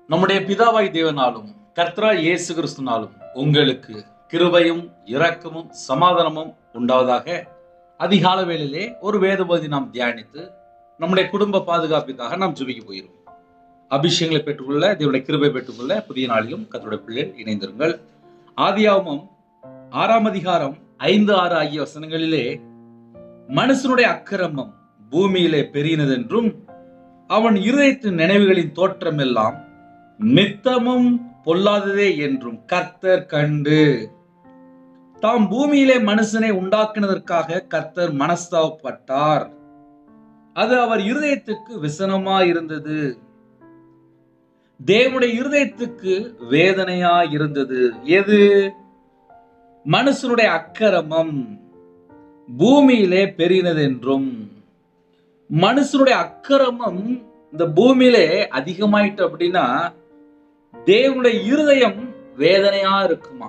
நம்முடைய பிதாவாய் தேவனாலும் கர்த்தராய் இயேசு கிறிஸ்துனாலும் உங்களுக்கு கிருபையும் இரக்கமும் சமாதானமும் உண்டாவதாக. அதிகால வேளையிலே ஒரு வேதபோதி நாம் தியானித்து நம்முடைய குடும்ப பாதுகாப்புக்காக நாம் ஜெபிக்க போகிறோம். அபிஷேகங்களை பெற்றுக்கொள்ள, தேவனுடைய கிருபை பெற்றுக்கொள்ள புதிய நாளிலும் கர்த்தருடைய பிள்ளைகள் இணைந்திருங்கள். ஆதியாகமம் 6ஆம் அதிகாரம் 5, 6 ஆகிய வசனங்களிலே மனுஷனுடைய அக்கிரமம் பூமியிலே பெருகினதென்றும் அவன் இருதயத்தின் நினைவுகளின் தோற்றம் எல்லாம் நித்தமும் பொல்லாததே என்றும் கர்த்தர் கண்டு, தாம் பூமியிலே மனுஷனை உண்டாக்கினதற்காக கர்த்தர் மனஸ்தாபப்பட்டார். அது அவர் இருதயத்துக்கு விசனமா இருந்தது, தேவனுடைய இருதயத்துக்கு வேதனையா இருந்தது. எது? மனுஷனுடைய அக்கிரமம் பூமியிலே பெருகினதென்றும். மனுஷனுடைய அக்கிரமம் இந்த பூமியிலே அதிகமாயிட்டு அப்படின்னா தேவனுடைய இருதயம் வேதனையா இருக்குமா?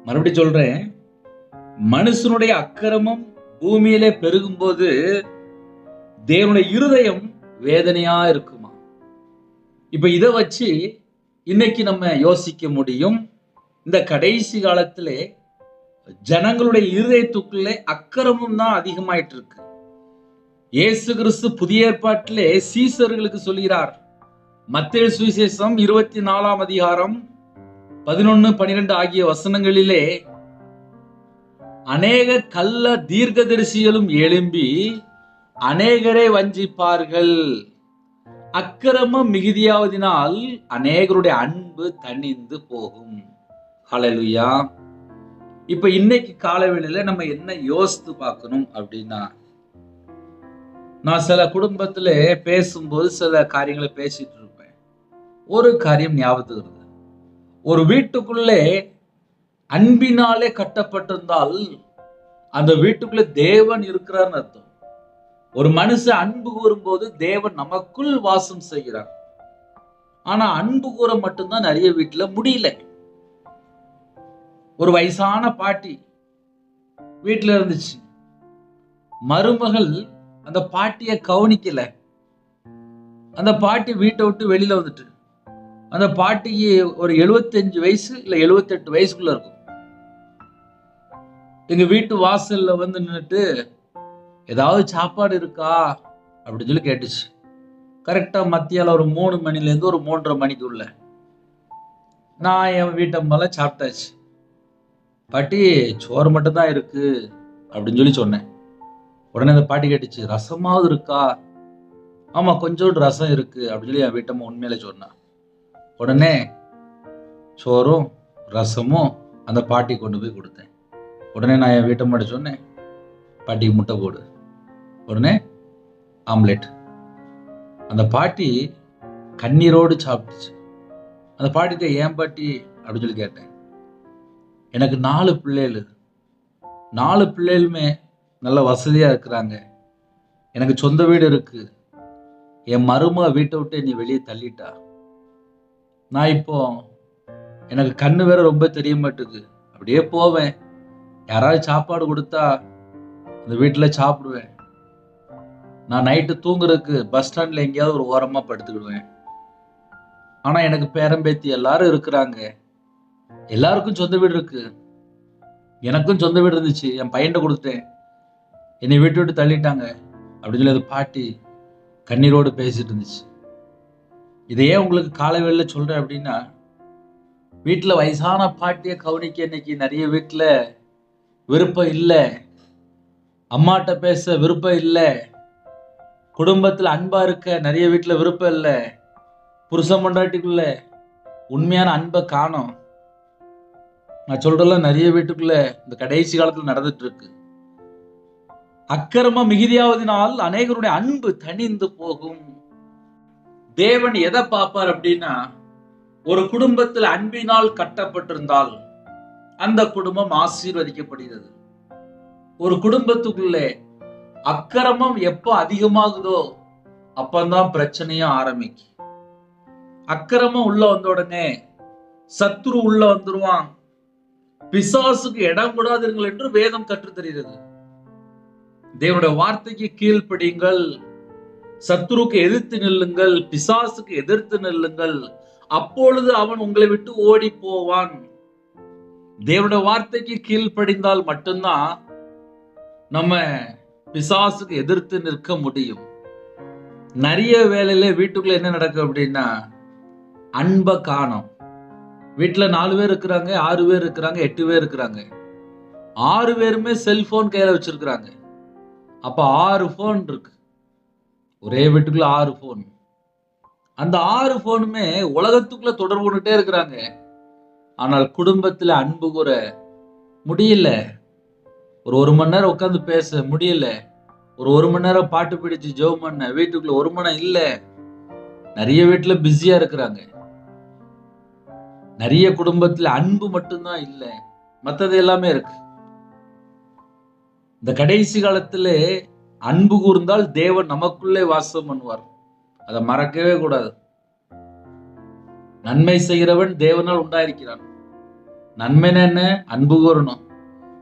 மறுபடியும் சொல்றேன், மனுஷனுடைய அக்கிரமம் பூமியிலே பெருகும்போது தேவனுடைய இருதயம் வேதனையா இருக்குமா? இப்ப இதை வச்சு இன்னைக்கு நம்ம யோசிக்க முடியும். இந்த கடைசி காலத்திலே ஜனங்களுடைய இருதயத்துக்குள்ளே அக்கிரமம் தான் அதிகமாயிட்டு இருக்கு. இயேசு கிறிஸ்து புதிய ஏற்பாட்டிலே சீசர்களுக்கு சொல்கிறார். மத்தேயு சுவிசேஷம் 24ஆம் அதிகாரம் 11, 12 ஆகிய வசனங்களிலே அநேக கள்ள தீர்க்கதரிசிகளும் எழும்பி அநேகரை வஞ்சிப்பார்கள், அக்கிரமம் மிகுதியாவதினால் அநேகருடைய அன்பு தணிந்து போகும். ஹல்லேலூயா. இப்ப இன்னைக்கு காலவேளையில நம்ம என்ன யோசித்து பார்க்கணும் அப்படின்னா, நான் சில குடும்பத்துல பேசும்போது சில காரியங்களை பேசிட்டு இருப்பேன். ஒரு காரியம் ஞாபகத்துக்கு வருது. ஒரு வீட்டுக்குள்ளே அன்பினாலே கட்டப்பட்டிருந்தால் அந்த வீட்டுக்குள்ளே தேவன் இருக்கிறார்னு அர்த்தம். ஒரு மனுஷன் அன்பு கூறும்போது தேவன் நமக்குள் வாசம் செய்கிறார். ஆனா அன்பு கூற மட்டும்தான் நிறைய வீட்டுல முடியல. ஒரு வயசான பாட்டி வீட்டுல இருந்துச்சு. மருமகள் அந்த பாட்டிய கவனிக்கல. அந்த பாட்டி வீட்டை விட்டு வெளியில வந்துட்டு, அந்த பாட்டிக்கு ஒரு 75 வயசு இல்ல 78 வயசுக்குள்ள இருக்கும். எங்க வீட்டு வாசல்ல வந்து நின்னுட்டு, ஏதாவது சாப்பாடு இருக்கா அப்படின்னு சொல்லி கேட்டுச்சு. கரெக்டா மத்தியால ஒரு 3 மணில இருந்து ஒரு 3:30 மணிக்குள்ள நான் என் வீட்டம்மால சாப்பிட்டாச்சு. பாட்டி சோறு மட்டும் தான் இருக்கு அப்படின்னு சொல்லி சொன்னேன். உடனே அந்த பாட்டி கேட்டுச்சு, ரசமாவது இருக்கா? ஆமா, கொஞ்சோண்டு ரசம் இருக்கு அப்படின்னு சொல்லி என் வீட்டம்மா உண்மையில சொன்னா. உடனே சோறும் ரசமும் அந்த பாட்டி கொண்டு போய் கொடுத்தேன். உடனே நான் என் வீட்டம்மாட்ட சொன்னேன், பாட்டிக்கு முட்டை போடு. உடனே ஆம்லெட். அந்த பாட்டி கண்ணீரோடு சாப்பிட்டுச்சு. அந்த பாட்டிட்ட, ஏன் பாட்டி அப்படின்னு சொல்லி கேட்டேன். எனக்கு 4 பிள்ளைகள், 4 பிள்ளைகளுமே நல்ல வசதியா இருக்கிறாங்க. எனக்கு சொந்த வீடு இருக்கு. என் மருமக வீட்டை விட்டு நீ வெளியே தள்ளிட்டா. நான் இப்போ எனக்கு கண்ணு வேற ரொம்ப தெரிய மாட்டேங்குது. அப்படியே போவேன், யாராவது சாப்பாடு கொடுத்தா அந்த வீட்டுல சாப்பிடுவேன். நான் நைட்டு தூங்குறதுக்கு பஸ் ஸ்டாண்ட்ல எங்கேயாவது ஒரு ஓரமா படுத்துக்கிடுவேன். ஆனா எனக்கு பேரம்பேத்தி எல்லாரும் இருக்கிறாங்க. எல்லாருக்கும் சொந்த வீடு இருக்கு. எனக்கும் சொந்த வீடு இருந்துச்சு, என் பையன்கிட்ட கொடுத்துட்டேன். என்னை வீட்டு விட்டு தள்ளிட்டாங்க அப்படின்னு சொல்லி அது பாட்டி கண்ணீரோடு பேசிட்டு இருந்துச்சு. இதையே உங்களுக்கு காலவேளையில சொல்றேன் அப்படின்னா, வீட்டுல வயசான பாட்டியை கவனிக்க இன்னைக்கு நிறைய வீட்டுல விருப்பம் இல்லை. அம்மாட்ட பேச விருப்பம் இல்லை. குடும்பத்துல அன்பா இருக்க நிறைய வீட்டுல விருப்பம் இல்லை. புருஷன் பொண்டாட்டிக்குள்ள உண்மையான அன்பை காணோம். நான் சொல்றேன், நிறைய வீட்டுக்குள்ள இந்த கடைசி காலத்துல நடந்துட்டு இருக்கு. அக்கிரமம் மிகுதியாவதினால் அநேகருடைய அன்பு தணிந்து போகும். தேவன் எதை பார்ப்பார் அப்படின்னா, ஒரு குடும்பத்தில் அன்பினால் கட்டப்பட்டிருந்தால் அந்த குடும்பம் ஆசீர்வதிக்கப்படுகிறது. ஒரு குடும்பத்துக்குள்ளே அக்கிரமம் எப்போ அதிகமாகுதோ அப்பந்தான் பிரச்சனையும் ஆரம்பிக்கும். அக்கிரமம் உள்ள வந்த உடனே சத்துரு உள்ள வந்துருவான். பிசாசுக்கு இடம் கூடாதீர்கள் என்று வேதம் கற்றுத் தருகிறது. தேவனுடைய வார்த்தைக்கு கீழ்ப்படியுங்கள், சத்துருக்கு எதிர்த்து நில்லுங்கள், பிசாசுக்கு எதிர்த்து நில்லுங்கள், அப்பொழுது அவன் உங்களை விட்டு ஓடி போவான். தேவனுடைய வார்த்தைக்கு கீழ்ப்படிந்தால் மட்டும்தான் நம்ம பிசாசுக்கு எதிர்த்து நிற்க முடியும். நிறைய வேலையில வீட்டுக்குள்ள என்ன நடக்கும் அப்படின்னா, அன்பை காணோம். வீட்டுல 4 பேர் இருக்கிறாங்க, 6 பேர் இருக்கிறாங்க, 8 பேர் இருக்கிறாங்க. 6 பேருமே செல்போன் கையில வச்சிருக்கிறாங்க. அப்ப 6 போன் இருக்கு. ஒரே வீட்டுக்குள்ள 6 போன். அந்த 6 போனுமே உலகத்துக்குள்ள தொடர்பு கொண்டுட்டே இருக்கிறாங்க. ஆனால் குடும்பத்துல அன்பு கூற முடியல. ஒரு மணி நேரம் உட்கார்ந்து பேச முடியல. ஒரு மணி நேரம் பாட்டு பிடிச்சு ஜெபம் பண்ண வீட்டுக்குள்ள ஒரு மணி இல்ல. நிறைய வீட்டுல பிஸியா இருக்கிறாங்க. நிறைய குடும்பத்துல அன்பு மட்டும்தான் இல்ல, மத்தது எல்லாமே இருக்கு. இந்த கடைசி காலத்துல அன்பு கூர்ந்தால் தேவன் நமக்குள்ளே வாசம் பண்ணுவார். அதை மறக்கவே கூடாது. நன்மை செய்கிறவன் தேவனால் உண்டாயிருக்கிறான். நன்மைன்னு என்ன? அன்பு கூறணும்.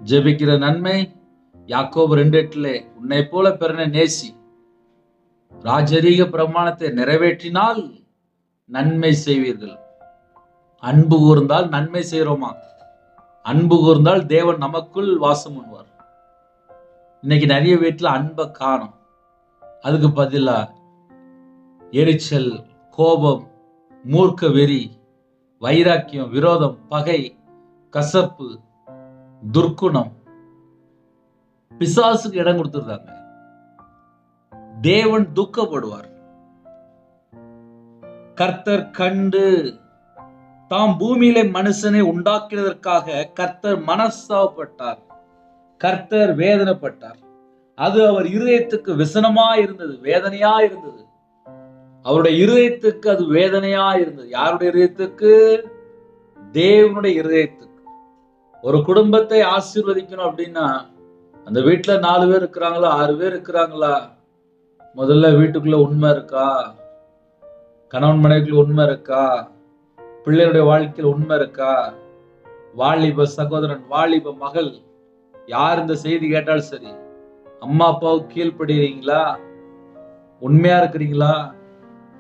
ஜெபிக்கிற நன்மை யாக்கோபு 2:8 உன்னை போல பிறனை நேசி, ராஜரீக பிரமாணத்தை நிறைவேற்றினால் நன்மை செய்வீர்கள். அன்பு கூர்ந்தால் நன்மை செய்யறோமா? அன்பு கூர்ந்தால் தேவன் நமக்குள் வாசம் பண்ணுவார். இன்னைக்கு நிறைய வீட்டுல அன்பை காணும். அதுக்கு பதிலா எரிச்சல், கோபம், மூர்க்க வெறி, வைராக்கியம், விரோதம், பகை, கசப்பு, துர்க்குணம், பிசாசுக்கு இடம் கொடுத்துருக்காங்க. தேவன் துக்கப்படுவார். கர்த்தர் கண்டு தாம் பூமியிலே மனுஷனை உண்டாக்கினதற்காக கர்த்தர் மனஸ்தாபப்பட்டார். கர்த்தர் வேதனைப்பட்டார். அது அவர் இருதயத்துக்கு விசனமா இருந்தது, வேதனையா இருந்தது. அவருடைய இருதயத்துக்கு அது வேதனையா இருந்தது. யாருடைய இருதயத்துக்கு? தேவனுடைய இருதயத்துக்கு. ஒரு குடும்பத்தை ஆசீர்வதிக்கணும் அப்படின்னா, அந்த வீட்டுல 4 பேர் இருக்கிறாங்களா, 6 பேர் இருக்கிறாங்களா, முதல்ல வீட்டுக்குள்ள உண்மை இருக்கா? கணவன் மனைவிக்குள்ள உண்மை இருக்கா? பிள்ளைகளுடைய வாழ்க்கையில் உண்மை இருக்கா? வாலிப சகோதரன், வாலிப மகள் யார் இந்த செய்தி கேட்டாலும் சரி, அம்மா அப்பாவுக்கு கீழ்ப்படுகிறீங்களா? உண்மையா இருக்கிறீங்களா?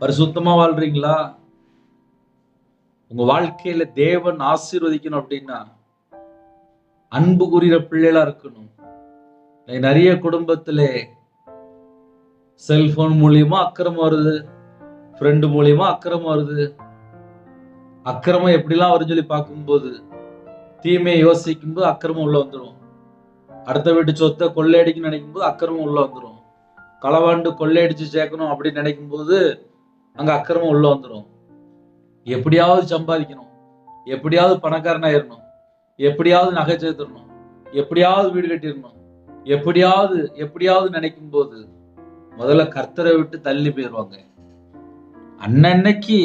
பரிசுத்தமா வாழ்றீங்களா? உங்க வாழ்க்கையில தேவன் ஆசீர்வதிக்கணும் அப்படின்னா அன்பு கூறுகிற பிள்ளைகளா இருக்கணும். நிறைய குடும்பத்திலே செல்போன் மூலியமா அக்கிரமம் வருது, ஃப்ரெண்டு மூலியமா அக்கிரமம் வருது. அக்கிரமம் எப்படிலாம் வரும்னு சொல்லி பார்க்கும்போது, தீமையை யோசிக்கும் போது அக்கிரமம் உள்ள வந்துடும். அடுத்த வீட்டு சொத்தை கொள்ளையடிக்கணும்னு நினைக்கும் போது அக்கிரமம் உள்ள வந்துடும். களவாண்டு கொள்ளையடிச்சு சேர்க்கணும் அப்படின்னு நினைக்கும் போது அங்க அக்கிரமம் உள்ள வந்துடும். எப்படியாவது சம்பாதிக்கணும், எப்படியாவது பணக்காரனாயிரணும், எப்படியாவது நகை சேர்த்துடணும், எப்படியாவது வீடு கட்டிடணும், எப்படியாவது நினைக்கும் போது முதல்ல கர்த்தரை விட்டு தள்ளி போயிடுவாங்க. அன்னன்னைக்கு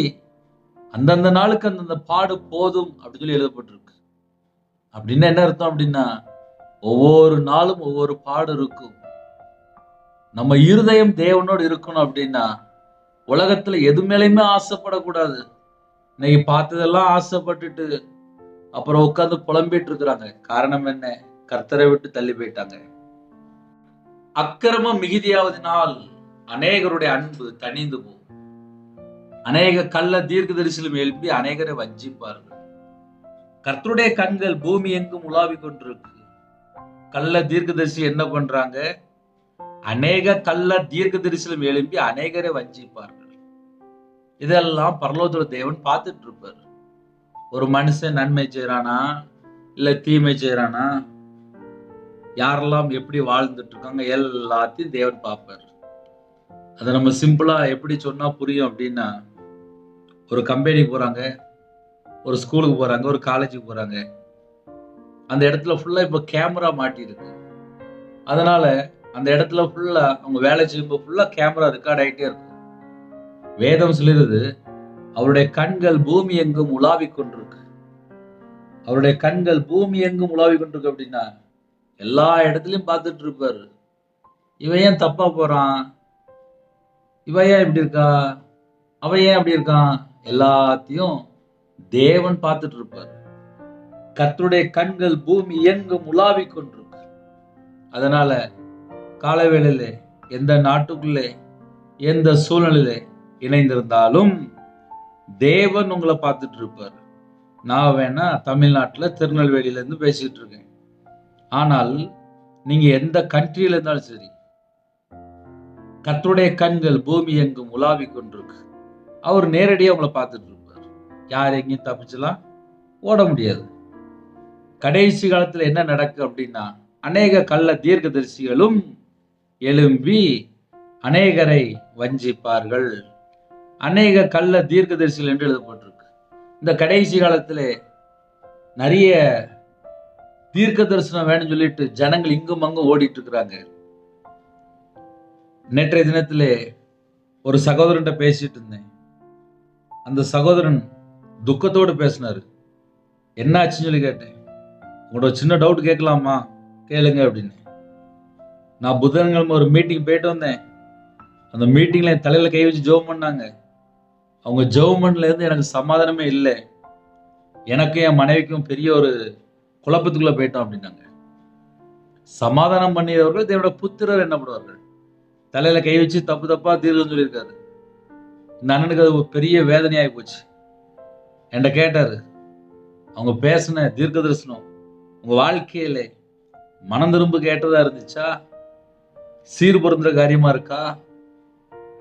அந்தந்த நாளுக்கு அந்தந்த பாடு போதும் அப்படின்னு சொல்லி எழுதப்பட்டிருக்கு. அப்படின்னு என்ன அர்த்தம் அப்படின்னா, ஒவ்வொரு நாளும் ஒவ்வொரு பாடு இருக்கும். நம்ம இருதயம் தேவனோடு இருக்கணும் அப்படின்னா உலகத்துல எது மேலையுமே ஆசைப்படக்கூடாது. இன்னைக்கு பார்த்ததெல்லாம் ஆசைப்பட்டுட்டு அப்புறம் உட்கார்ந்து புலம்பிட்டு இருக்கிறாங்க. காரணம் என்ன? கர்த்தரை விட்டு தள்ளி போயிட்டாங்க. அக்கிரமம் மிகுதியாவதினால் அநேகருடைய அன்பு தணிந்து போகும். அநேக கள்ள தீர்க்கதரிசிகளும் எழுப்பி அநேகரை வஞ்சிப்பார்கள். கர்த்தருடைய கண்கள் பூமி எங்கும் உலாவி கொண்டிருக்கு. கள்ள தீர்க்கதரிசி என்ன பண்றாங்க? அநேக கள்ள தீர்க்கதரிசிகளும் எழுப்பி அநேகரை வஞ்சிப்பார்கள். இதெல்லாம் பரலோகத்தோட தேவன் பார்த்துட்டு இருப்பார். ஒரு மனுஷன் நன்மை செய்யறானா இல்ல தீமை செய்யறானா, யாரெல்லாம் எப்படி வாழ்ந்துட்டு இருக்காங்க எல்லாத்தையும் தேவன் பார்ப்பார். அதை நம்ம சிம்பிளா எப்படி சொன்னா புரியும் அப்படின்னா, ஒரு கம்பெனிக்கு போறாங்க, ஒரு ஸ்கூலுக்கு போறாங்க, ஒரு காலேஜுக்கு போறாங்க. அந்த இடத்துல ஃபுல்லா இப்ப கேமரா மாட்டிருக்கு. அதனால அந்த இடத்துல ஃபுல்லா அவங்க வேலை செய்யும்போது ஃபுல்லா கேமரா ரெக்கார்ட் ஆகிட்டே இருக்கும். வேதம் சொல்லுறது, அவருடைய கண்கள் பூமி எங்கும் உலாவி கொண்டிருக்கு. அவருடைய கண்கள் பூமி எங்கும் உலாவி கொண்டிருக்கு அப்படின்னா எல்லா இடத்துலயும் பார்த்துட்டு இருப்பாரு. இவன் ஏன் தப்பா போறான், இவன் ஏன் இப்படி இருக்கா, அவன் ஏன் அப்படி இருக்கான், எல்லாத்தையும் தேவன் பார்த்துட்டு இருப்பார். கர்த்தருடைய கண்கள் பூமி எங்கும் உலாவி கொண்டிருக்கு. அதனால காலவேளையில எந்த நாட்டுக்குள்ளே எந்த சூழ்நிலையில இணைந்திருந்தாலும் தேவன் உங்களை பார்த்துட்டு இருப்பார். நான் வேணா தமிழ்நாட்டில் திருநெல்வேலியில இருந்து பேசிட்டு இருக்கேன். ஆனால் நீங்க எந்த கண்ட்ரியில இருந்தாலும் சரி, கர்த்தருடைய கண்கள் பூமி எங்கும் உலாவி கொண்டிருக்கு. அவர் நேரடியாக உங்களை பார்த்துட்டு இருப்பார். யார் எங்கேயும் தப்பிச்சலாம் ஓட முடியாது. கடைசி காலத்துல என்ன நடக்கு அப்படின்னா, அநேக கள்ள தீர்க்கதரிசிகளும் எழும்பி அநேகரை வஞ்சிப்பார்கள். அநேக கள்ள தீர்க்கதரிசிகள் என்று எழுதப்பட்டிருக்கு. இந்த கடைசி காலத்துல நிறைய தீர்க்க தரிசனம் வேணும்னு சொல்லிட்டு ஜனங்கள் இங்கும் அங்கும் ஓடிட்டு இருக்கிறாங்க. நேற்றைய தினத்திலே ஒரு சகோதரன்ட்ட பேசிட்டு இருந்தேன். அந்த சகோதரன் துக்கத்தோடு பேசினாரு. என்னாச்சுன்னு சொல்லி கேட்டேன். உங்களோட சின்ன டவுட் கேட்கலாமா? கேளுங்க அப்படின்னு. நான் புதன்கிழமை ஒரு மீட்டிங் போயிட்டு வந்தேன். அந்த மீட்டிங்ல என் தலையில கை வச்சு ஜெபம் பண்ணாங்க. அவங்க ஜெபம் பண்ணல இருந்து எனக்கு சமாதானமே இல்லை. எனக்கும் என் மனைவிக்கும் பெரிய ஒரு குழப்பத்துக்குள்ள போயிட்டோம் அப்படின்னாங்க. சமாதானம் பண்ணியவர்கள் தேவனோட புத்திரர் என்ன பண்ணுவார்கள்? தலையில கை வச்சு தப்பு தப்பா தீர்வுன்னு சொல்லியிருக்காரு. இந்த அண்ணனுக்கு அது ஒரு பெரிய வேதனையாகி போச்சு. என்கிட்ட கேட்டாரு, அவங்க பேசின தீர்க்க தரிசனம் உங்க வாழ்க்கையில மனம் திரும்ப கேட்டதா இருந்துச்சா? சீர்பொருந்துற காரியமா இருக்கா?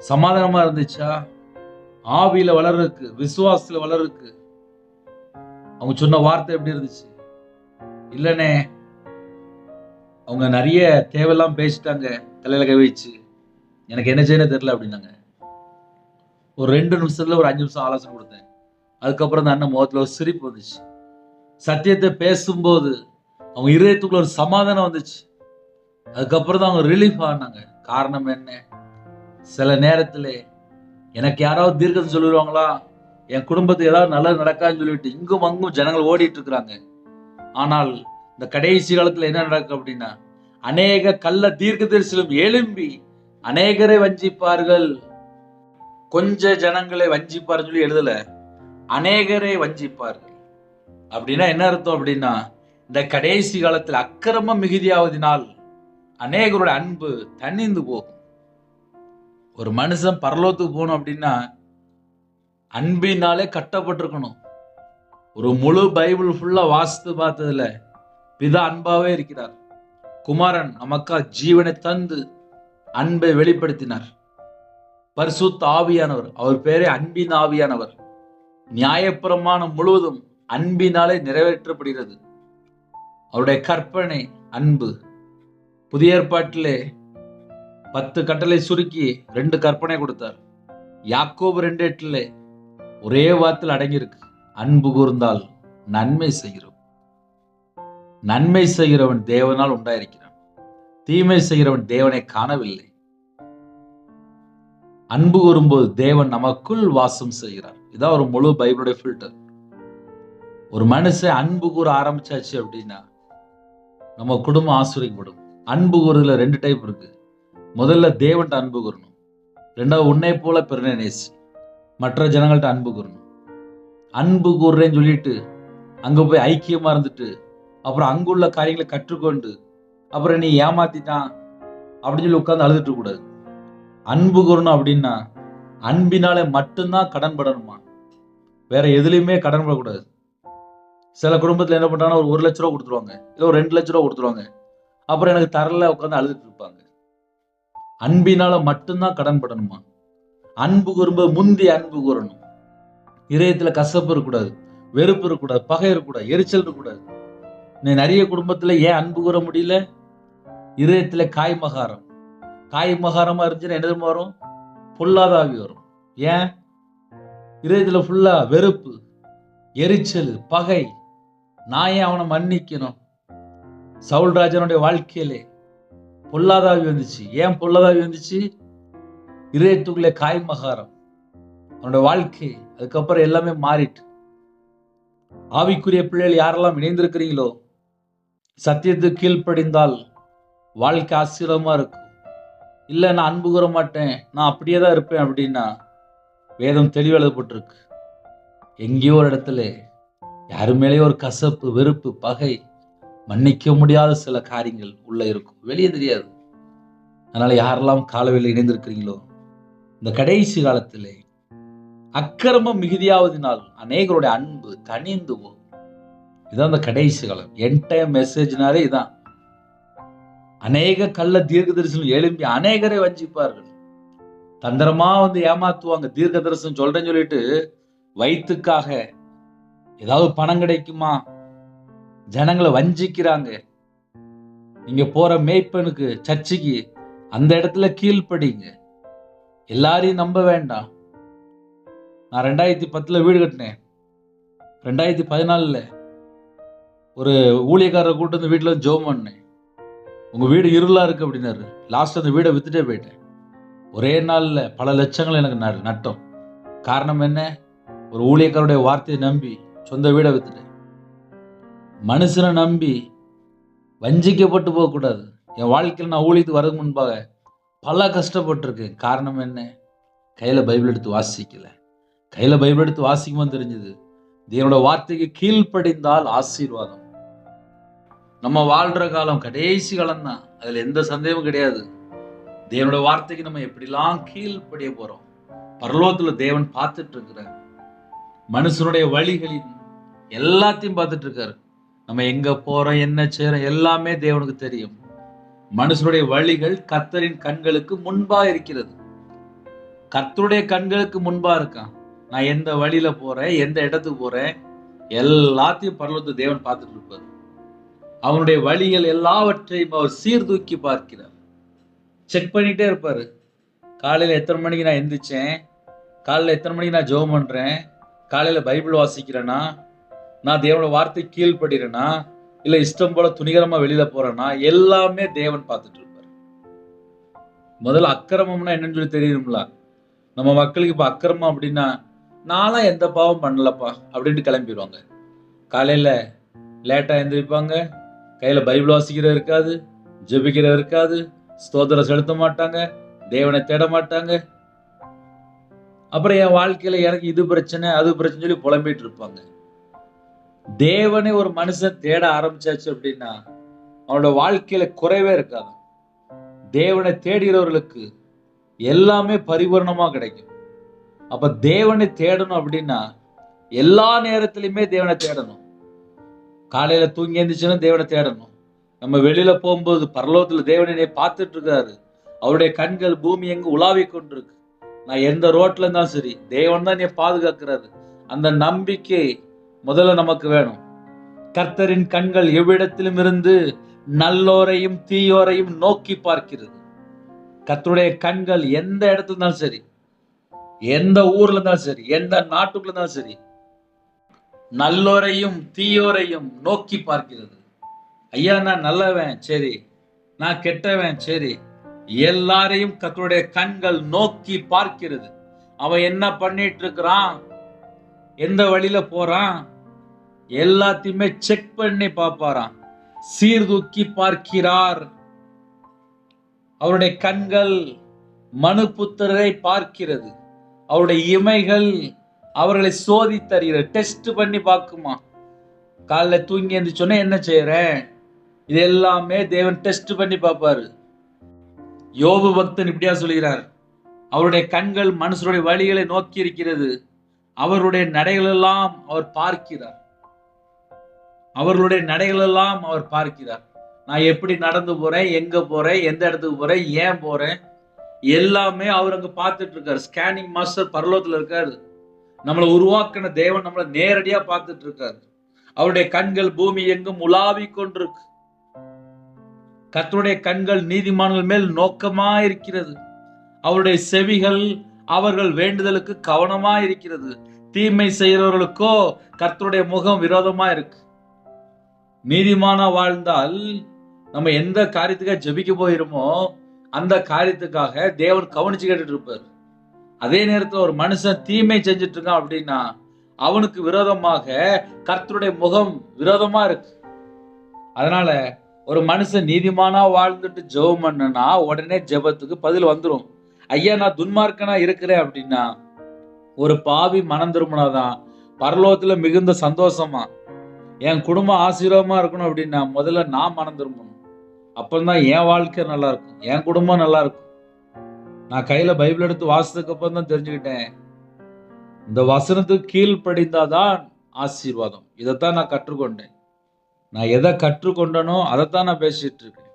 சமாதானமா இருந்துச்சா? ஆவியில வளர்றதுக்கு, விசுவாசத்துல வளர்றதுக்கு அவங்க சொன்ன வார்த்தை எப்படி இருந்துச்சு? இல்லனே, அவங்க நிறைய தேவையெல்லாம் பேசிட்டாங்க தலையில கை வச்சு. எனக்கு என்ன செய்யணும் தெரியல அப்படின்னாங்க. ஒரு 2 நிமிஷத்துல ஒரு 5 நிமிஷம் ஆலோசனை கொடுத்தேன். அதுக்கப்புறம் அந்த அண்ணன் முகத்துல ஒரு சிரிப்பு வந்துச்சு. சத்தியத்தை பேசும்போது அவங்க இதயத்துக்குள்ள ஒரு சமாதானம் வந்துச்சு. அதுக்கப்புறம் தான் அவங்க ரிலீஃப் ஆனாங்க. காரணம் என்ன? சில நேரத்துல எனக்கு யாராவது தீர்க்கதரிசனம் சொல்லிடுவாங்களா, என் குடும்பத்துக்கு ஏதாவது நல்லது நடக்காதுன்னு சொல்லிட்டு இங்கும் அங்கும் ஜனங்கள் ஓடிட்டு இருக்கிறாங்க. ஆனால் இந்த கடைசி காலத்துல என்ன நடக்கும் அப்படின்னா, அநேக கள்ள தீர்க்கதரிசிகளும் எழும்பி அநேகரை வஞ்சிப்பார்கள். கொஞ்ச ஜனங்களை வஞ்சிப்பார் சொல்லி எழுதல, அநேகரை வஞ்சிப்பார்கள். அப்படின்னா என்ன அர்த்தம் அப்படின்னா, இந்த கடைசி காலத்தில் அக்கிரமம் மிகுதியாவதினால் அநேகருடைய அன்பு தணிந்து போகும். ஒரு மனுஷன் பரலோகத்துக்கு போகணும் அப்படின்னா அன்பினாலே கட்டப்பட்டிருக்கணும். ஒரு முழு பைபிள் ஃபுல்லா வாசித்து பார்த்ததுல பிதா அன்பாவே இருக்கிறார். குமாரன் நமக்கா ஜீவனை தந்து அன்பை வெளிப்படுத்தினார். பரிசுத்த ஆவியானவர், அவர் பேரே அன்பின் ஆவியானவர். நியாயப்பிரமாணம் முழுவதும் அன்பினாலே நிறைவேற்றப்படுகிறது. அவருடைய கற்பனை அன்பு. புதிய ஏற்பாட்டிலே 10 கட்டளை சுருக்கி 2 கற்பனை கொடுத்தார். யாக்கோபு 2:8 ஒரே வார்த்தையில் அடங்கியிருக்கு, அன்பு கூர்ந்தால் நன்மை செய்கிறோம். நன்மை செய்கிறவன் தேவனால் உண்டாயிருக்கிறான், தீமை செய்கிறவன் தேவனை காணவில்லை. அன்பு கூறும்போது தேவன் நமக்குள் வாசம் செய்கிறார். இதான் ஒரு முழு பைபிளுடைய ஃபில்டர். ஒரு மனுஷன் அன்பு கூற ஆரம்பிச்சாச்சு அப்படின்னா நம்ம குடும்பம் ஆசீர்வதிக்கப்படும். அன்பு கூறுதல 2 டைப் இருக்கு. முதல்ல தேவன்ட்ட அன்பு கூறணும். 2வது உன்னை போல பிறனை நேசி. மற்ற ஜனங்கள்ட்ட அன்பு கூறணும். அன்பு கூறுறேன்னு சொல்லிட்டு அங்க போய் ஐக்கியமா இருந்துட்டு அப்புறம் அங்குள்ள காரியங்களை கற்றுக்கொண்டு அப்புறம் நீ ஏமாத்திட்டான் அப்படின்னு சொல்லி உட்கார்ந்து அழுதுட்டு இருக்க கூடாது. அன்பு கூறணும் அப்படின்னா அன்பினாலே மட்டும்தான் கடன் படணுமா, வேற எதுலையுமே கடன் படக்கூடாது. சில குடும்பத்துல என்ன பண்றாங்கன்னா ஒரு 1 லட்ச ரூபா கொடுத்துருவாங்க, இல்ல ஒரு 2 லட்ச ரூபா கொடுத்துருவாங்க, அப்புறம் எனக்கு தரல உட்காந்து அழுதுட்டு இருப்பாங்க. அன்பினால மட்டும்தான் கடன் படணுமா? அன்பு கூறும்போது முந்தி அன்பு கூறணும். இதயத்துல கசப்பு இருக்கக்கூடாது, வெறுப்பு இருக்கக்கூடாது, பகை இருக்கக்கூடாது, எரிச்சல் இருக்கக்கூடாது. நிறைய குடும்பத்துல ஏன் அன்பு கூற முடியல? இதயத்துல காய்மகாரம். காய்மகாரமா இருந்துச்சுன்னா என்ன வரும்? பொல்லாத ஆவி வரும். ஏன்? இதயத்துல ஃபுல்லா வெறுப்பு, எரிச்சல், பகை. நான் ஏன் அவனை மன்னிக்கணும்? சவுல் ராஜனுடைய வாழ்க்கையிலே பொல்லாதாவி வந்துச்சு. ஏன் பொல்லாதாவி வந்துச்சு? இதயத்துக்குள்ளே காய்மகாரம், அவனுடைய வாழ்க்கை. அதுக்கப்புறம் எல்லாமே மாறிட்டு. ஆவிக்குரிய பிள்ளைகள் யாரெல்லாம் இணைந்திருக்கிறீங்களோ, சத்தியத்துக்கு கீழ்ப்படிந்தால் வாழ்க்கை ஆசீர்வாதமா இருக்கும். இல்ல நான் அன்பு கூற மாட்டேன், நான் அப்படியே தான் இருப்பேன் அப்படின்னா வேதம் தெளிவு எழுதப்பட்டிருக்கு. எங்கேயோ ஒரு இடத்துல யாரு மேலேயோ ஒரு கசப்பு, வெறுப்பு, பகை, மன்னிக்க முடியாத சில காரியங்கள் உள்ள இருக்கும், வெளியே தெரியாது. அதனால யாரெல்லாம் காலவெளியில் இணைந்திருக்கிறீங்களோ இந்த கடைசி காலத்திலே அக்கிரமம் மிகுதியாவதினால் அநேகருடைய அன்பு தனிந்து போகும். இதான் இந்த கடைசி காலம். என் டைம் மெசேஜ்னாலே இதான். அநேக கள்ள தீர்க்க தரிசனம் எழும்பி அநேகரை வஞ்சிப்பார்கள். தந்திரமா ஏமாத்துவாங்க. தீர்க்க தரிசனம் சொல்றேன்னு சொல்லிட்டு வயிற்றுக்காக ஏதாவது பணம் கிடைக்குமா ஜனங்களை வஞ்சிக்கிறாங்க. நீங்க போற மேய்ப்பனுக்கு சர்ச்சுக்கு அந்த இடத்துல கீழ்ப்படிங்க. எல்லாரையும் நம்ப வேண்டாம். நான் 2010 வீடு கட்டினேன். 2014 ஒரு ஊழியக்காரரை கூட்டு வந்து வீட்டுல ஜெபம் பண்ணேன். உங்க வீடு இருளா இருக்கு அப்படின்னாரு. லாஸ்ட் அந்த வீடை வித்துட்டே போயிட்டேன். ஒரே நாள்ல பல லட்சங்கள் எனக்கு நட்டம். காரணம் என்ன? ஒரு ஊழியக்காரருடைய வார்த்தையை நம்பி சொந்த வீடை வித்துட்டேன். மனுஷனை நம்பி வஞ்சிக்கப்பட்டு போகக்கூடாது. என் வாழ்க்கையில் நான் ஊழியத்துக்கு வரதுக்கு முன்பாக பல கஷ்டப்பட்டிருக்கேன். காரணம் என்ன? கையில பைபிள் எடுத்து வாசிக்கல. கையில பைபிள் எடுத்து வாசிக்கும்போது தெரிஞ்சது, தேவனோட வார்த்தைக்கு கீழ்ப்படிந்தால் ஆசீர்வாதம். நம்ம வாழ்ற காலம் கடைசி காலம் தான், அதுல எந்த சந்தேகமும் கிடையாது. தேவனோட வார்த்தைக்கு நம்ம எப்படிலாம் கீழ்ப்படிய போறோம். பரலோகத்துல தேவன் பார்த்துட்டு இருக்கிறார். மனுஷனுடைய வழிகளின் எல்லாத்தையும் பார்த்துட்டு இருக்காரு. நம்ம எங்க போறோம், என்ன செய்யறோம், எல்லாமே தேவனுக்கு தெரியும். மனுஷனுடைய வழிகள் கர்த்தரின் கண்களுக்கு முன்பா இருக்கிறது. கர்த்தருடைய கண்களுக்கு முன்பா இருக்கான். நான் எந்த வழியில போறேன், எந்த இடத்துக்கு போறேன், எல்லாத்தையும் பரலோகத்துல தேவன் பார்த்துட்டு இருப்பாரு. அவனுடைய வழிகள் எல்லாவற்றையும் அவர் சீர்தூக்கி பார்க்கிறார். செக் பண்ணிட்டே இருப்பாரு. காலையில எத்தனை மணிக்கு நான் எந்திரிச்சேன், காலையில எத்தனை மணிக்கு நான் ஜெபம் பண்றேன், காலையில பைபிள் வாசிக்கிறேனா, நான் தேவனோட வார்த்தை கீழ்படுறேனா, இல்ல இஷ்டம் போல துணிகரமா வெளியில போறேனா, எல்லாமே தேவன் பார்த்துட்டு இருப்பாரு. முதல்ல அக்கிரமம்னா என்னன்னு சொல்லி தெரியணும்ல. நம்ம மக்களுக்கு இப்ப அக்கிரமம் அப்படின்னா, நான்லாம் எந்த பாவம் பண்ணலப்பா அப்படின்ட்டு கிளம்பிடுவாங்க. காலையில லேட்டா எந்திரிப்பாங்க, கையில பைபிள் வாசிக்கிற இருக்காது, ஜெபிக்கிற இருக்காது, ஸ்தோத்திரம் செலுத்த மாட்டாங்க, தேவனை தேட மாட்டாங்க. அப்புறம் என் வாழ்க்கையில எனக்கு இது பிரச்சனை அது பிரச்சனை சொல்லி புலம்பிட்டு இருப்பாங்க. தேவனை ஒரு மனுஷன் தேட ஆரம்பிச்சாச்சு அப்படின்னா அவனோட வாழ்க்கையில குறைவே இருக்காது. தேவனை தேடுகிறவர்களுக்கு எல்லாமே பரிபூர்ணமா கிடைக்கும். அப்ப தேவனை தேடணும் அப்படின்னா எல்லா நேரத்திலுமே தேவனை தேடணும். காலையில தூங்கி எழுந்துச்சுன்னா தேவனை தேடணும். நம்ம வெளியில போகும்போது பரலோகத்துல தேவனை பார்த்துட்டு இருக்காரு. அவருடைய கண்கள் பூமி எங்கு உலாவி கொண்டிருக்கு. நான் எந்த ரோட்ல இருந்தாலும் சரி, தேவன் தான் என்னை பாதுகாக்கிறாரு. அந்த நம்பிக்கை முதல்ல நமக்கு வேணும். கர்த்தரின் கண்கள் எவ்விடத்திலும் இருந்து நல்லோரையும் தீயோரையும் நோக்கி பார்க்கிறது. கர்த்தருடைய கண்கள் எந்த இடத்துல இருந்தாலும் சரி, எந்த ஊர்ல இருந்தாலும் சரி, எந்த நாட்டுக்குள்ள இருந்தாலும் சரி, நல்லோரையும் தீயோரையும் நோக்கி பார்க்கிறது. ஐயா நான் நல்லவன் சரி, நான் கெட்டவன் சரி, எல்லாரையும் கர்த்தருடைய கண்கள் நோக்கி பார்க்கிறது. அவன் என்ன பண்ணிட்டு இருக்கிறான், எந்த வழியில போறான், எல்லாத்தையுமே செக் பண்ணி பார்ப்பாராம். சீர்தூக்கி பார்க்கிறார். அவருடைய கண்கள் மனுபுத்திரரை பார்க்கிறது. அவருடைய இமைகள் அவர்களை சோதித்தருகிறது. டெஸ்ட் பண்ணி பார்க்குமா. காலைல தூங்கி எழுந்துச்சோன்னே என்ன செய்யறேன், இது எல்லாமே தேவன் டெஸ்ட் பண்ணி பார்ப்பாரு. யோபு பக்தன் இப்படியா சொல்கிறார், அவருடைய கண்கள் மனுஷருடைய வழிகளை நோக்கி இருக்கிறது. அவருடைய நடைகள் எல்லாம் அவர் பார்க்கிறார். அவர்களுடைய நடைகள் எல்லாம் அவர் பார்க்கிறார். நான் எப்படி நடந்து போறேன், எங்க போறேன், எந்த இடத்துக்கு போறேன், ஏன் போறேன், எல்லாமே அவர் அங்க பார்த்துட்டு இருக்காரு. ஸ்கேனிங் மாஸ்டர் பரலோகத்துல இருக்காரு. நம்மளை உருவாக்கின தேவன் நம்மளை நேரடியா பார்த்துட்டு இருக்காரு. அவருடைய கண்கள் பூமி எங்கும் உலாவி கொண்டிருக்கு. கர்த்தருடைய கண்கள் நீதிமான்கள் மேல் நோக்கமா இருக்கிறது. அவருடைய செவிகள் அவர்கள் வேண்டுதலுக்கு கவனமா இருக்கிறது. தீமை செய்கிறவர்களுக்கோ கர்த்தருடைய முகம் விரோதமா இருக்கு. நீதிமானா வாழ்ந்தால் நம்ம எந்த காரியத்துக்காக ஜெபிக்க போயிருமோ அந்த காரியத்துக்காக தேவன் கவனிச்சு கேட்டுட்டு இருப்பார். அதே நேரத்தில் ஒரு மனுஷன் தீமை செஞ்சுட்டு இருக்கான் அப்படின்னா அவனுக்கு விரோதமாக கர்த்தருடைய முகம் விரோதமா இருக்கு. அதனால ஒரு மனுஷன் நீதிமானா வாழ்ந்துட்டு ஜெபம் பண்ணனா உடனே ஜெபத்துக்கு பதில் வந்துடும். ஐயா நான் துன்மார்க்கனா இருக்கிறேன் அப்படின்னா ஒரு பாவி மனம் திரும்பினாதான் பரலோகத்துல மிகுந்த சந்தோஷமா என் குடும்பம் ஆசீர்வாதமா இருக்கணும் அப்படின்னா முதல்ல நான் மனம் திரும்பணும். அப்பந்தான் என் வாழ்க்கை நல்லா இருக்கும், என் குடும்பம் நல்லா இருக்கும். நான் கையில பைபிள் எடுத்து வாசித்ததுக்கு அப்புறம் தான் தெரிஞ்சுக்கிட்டேன், இந்த வசனத்துக்கு கீழ்ப்படிந்தாதான் ஆசீர்வாதம். இதைத்தான் நான் கற்றுக்கொண்டேன். நான் எதை கற்றுக்கொண்டனோ அதைத்தான் நான் பேசிட்டு இருக்கேன்.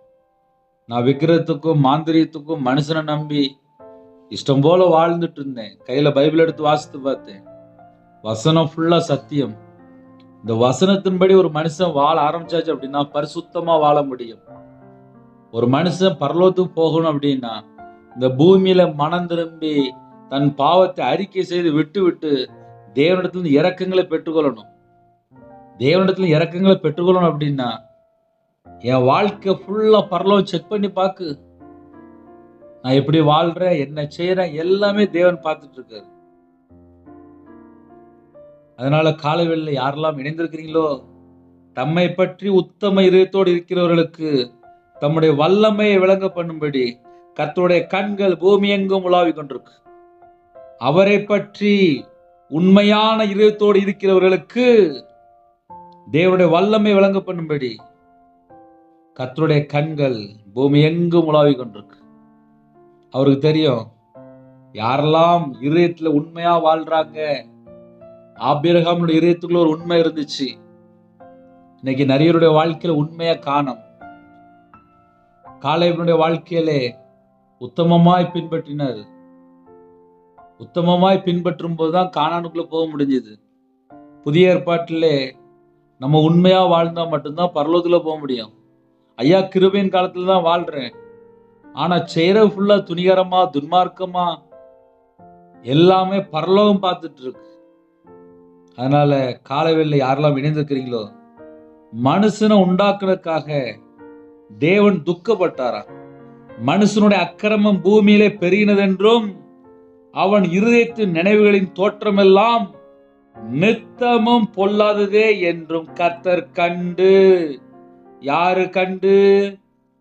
நான் விக்கிரகத்துக்கும் மாந்திரியத்துக்கும் மனுஷனை நம்பி இஷ்டம் போல வாழ்ந்துட்டு இருந்தேன். கையில பைபிள் எடுத்து வாசித்து பார்த்தேன். வசனம் ஃபுல்லா சத்தியம். இந்த வசனத்தின்படி ஒரு மனுஷன் வாழ ஆரம்பிச்சாச்சு அப்படின்னா பரிசுத்தமா வாழ முடியும். ஒரு மனுஷன் பரலோகத்துக்கு போகணும் அப்படின்னா இந்த பூமியில மனம் திரும்பி தன் பாவத்தை அறிக்கை செய்து விட்டு விட்டு தேவனிடத்துல இரக்கங்களை பெற்றுக்கொள்ளணும். தேவனிடத்துல இரக்கங்களை பெற்றுக்கொள்ளணும் அப்படின்னா என் வாழ்க்கை ஃபுல்லா பரலோகம் செக் பண்ணி பாக்கு. நான் எப்படி வாழ்றேன், என்ன செய்யறேன், எல்லாமே தேவன் பார்த்துட்டு இருக்காரு. அதனால காலைவேளையில யாரெல்லாம் இணைந்திருக்கிறீங்களோ, தம்மை பற்றி உத்தம இதயத்தோடு இருக்கிறவர்களுக்கு தம்முடைய வல்லமையை விளங்க பண்ணும்படி கர்த்தருடைய கண்கள் பூமி எங்கும் உலாவிக் கொண்டிருக்கு. அவரை பற்றி உண்மையான இதயத்தோடு இருக்கிறவர்களுக்கு தேவனுடைய வல்லமை விளங்க பண்ணும்படி கர்த்தருடைய கண்கள் பூமி எங்கும் உலாவிக் கொண்டிருக்கு. அவருக்கு தெரியும் யாரெல்லாம் இதயத்துல உண்மையா வாழ்றாங்க. ஆபிரகாமுடைய இதயத்துக்குள்ள ஒரு உண்மை இருந்துச்சு. இன்னைக்கு நிறையருடைய வாழ்க்கையில உண்மையா காணோம். காலேபனுடைய வாழ்க்கையிலே உத்தமமாய் பின்பற்றினார். உத்தமமாய் பின்பற்றும் போதுதான் கானானுக்குள்ள போக முடிஞ்சது. புதிய ஏற்பாட்டிலே நம்ம உண்மையா வாழ்ந்தா மட்டும்தான் பரலோகத்துல போக முடியும். ஐயா கிருபையின் காலத்துல தான் வாழ்றேன், ஆனா செய்யறது ஃபுல்லா துணிகரமா துன்மார்க்கமா எல்லாமே பரலோகம் பார்த்துட்டு இருக்கு. அதனால காலைவேளையில யாரெல்லாம் இணைந்திருக்கிறீங்களோ, மனுஷனை உண்டாக்குறதுக்காக தேவன் துக்கப்பட்டாரா. மனுஷனுடைய அக்கிரமம் பூமியிலே பெருகினதென்றும் அவன் இருதயத்தின் நினைவுகளின் தோற்றமெல்லாம் நித்தமும் பொல்லாததே என்றும் கர்த்தர் கண்டு. யாரு கண்டு?